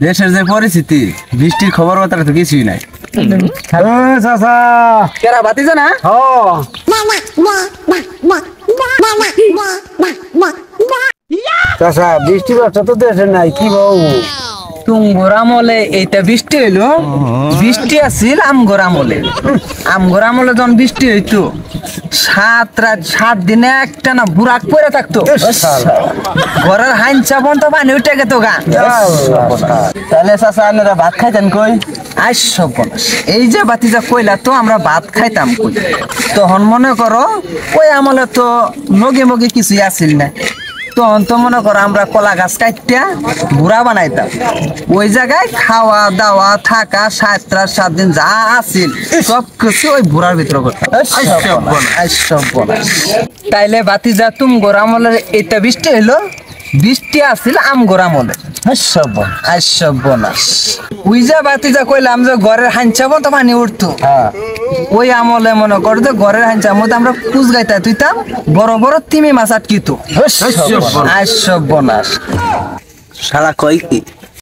দেশের যে পরিস্থিতি বৃষ্টির খবর বার্তা তো কিছুই নাই। কেরা বাতিছে না? চাচা বৃষ্টি বার্তা তো দেশে নাই, কি বউ? তুমগোর আমলে এইটা বৃষ্টি হইলো, বৃষ্টি আছিল আমগোর আমলে। আমগোর আমলে যখন বৃষ্টি হইতো 7 দিনে একটা না বুরাক পরে থাকতো, ঘরের হাইনচা বন্ধ পানি উঠে গেত গা। তাহলে চাচা আপনারা ভাত খাইতেন কই? এই যে বাতিজা কইলা তো আমরা ভাত খাইতাম কই? তখন মনে করো ওই আমলে তো নগে মগে কিছুই আসিল না। তখন তো মনে করো আমরা কলা গাছ কাটটা বুড়া বানাইতাম, ওই জায়গায় খাওয়া দাওয়া থাকা 7 দিন যা আছিল সব কিছু ওই বুড়ার ভিতরে করতাম। তাইলে বাতিজা তুম গোরামলের এটা বৃষ্টি হইলো, বৃষ্টি আছিল আম গোরামলে। ওই যে বাতিজা কইলাম যে ঘরের হাঞ্চা তো পানি উঠতো, ওই আমলে মনে কর যে ঘরের হাঞ্চার মধ্যে আমরা কুচ গাইতা তুইতাম, বড় বড় তিমি মাছ আটকিত। সারা কয় কি